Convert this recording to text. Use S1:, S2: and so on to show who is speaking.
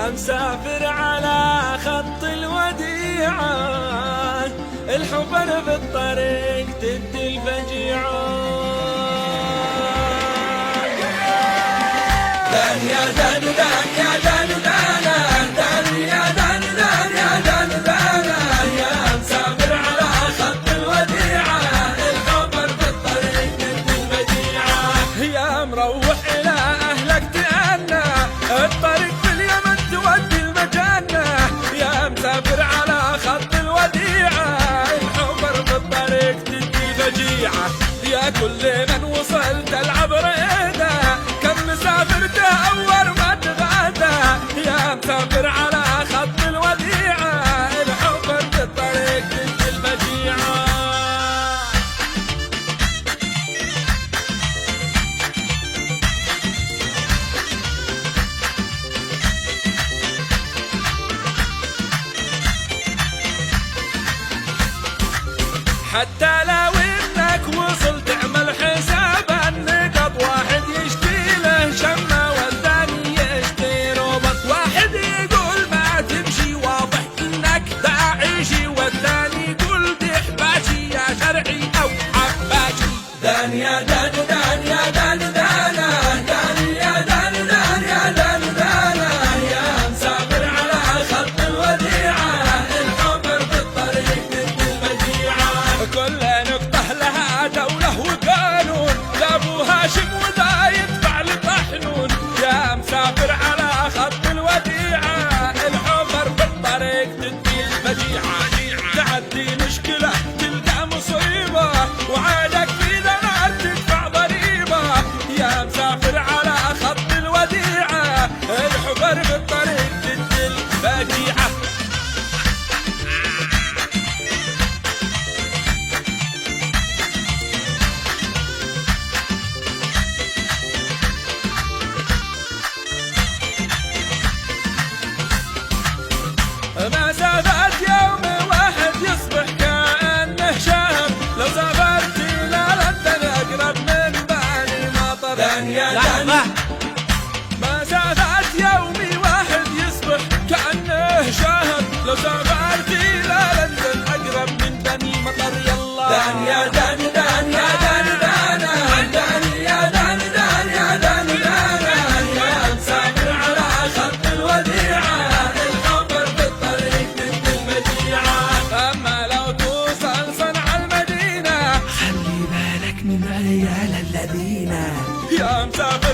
S1: يا مسافر على خط الوديعة، الحفر في الطريق تدي الفجيعة. دان يا دان دان يا دان دانا، دان يا دان دان يا دان دانا، يا مسافر على خط الوديعة، الحفر في الطريق تدي الفجيعة. يا مروح إلى أهلك تأنى، الطريق في اليمن تودي المجنة. يا مسافر على خط الوديعة، الحفر في الطريق تدي الفجيعة. يا كل من وصلت العبر إيده، كم مسافر تأور ما تغادى. يا مسافر على خط الوديعة، الحفر في الطريق تدي الفجيعة. حتى لو انك وصلت اعمل حساب النقط، واحد يشتي له شمه والثاني يشتي ربط. واحد يقول ما تمشي واضح انك داعشي، والثاني يقول دحباشي يا شرعي او حباشي. دان يا دان دان يا دان دانا، دان يا دان دان يا دان دانا، يا مسافر على خط الوديعة، الحفر في الطريق تدي الفجيعة. كل نقطة لها دولة وقانون، لابو هاشم وذا يدفع لطحنون. يا مسافر على خط الوديعة، الحفر في الطريق تدي الفجيعة. تعدي مشكلة تلقى مصيبة، وعادك في ذنب تدفع ضريبة. يا مسافر على خط الوديعة، الحفر في الطريق تدي الفجيعة. مسافات يوم واحد يصبح كأنه شهر، لو سافرت إلى لندن أقرب من بالي مطر. دان يا دان مسافات يومي واحد يصبح كأنه شهر، لو سافرت إلى لندن أقرب من بني مطر. يلا دان يا دان دان يا دان دانا، دان يا دان دان يا دان دانا، يا مسافر على خط الوديعة، الحفر في الطريق تدي الفجيعة. أما لو توصل صنع المدينة،
S2: خلي بالك من عيال الذين
S1: يا مسافر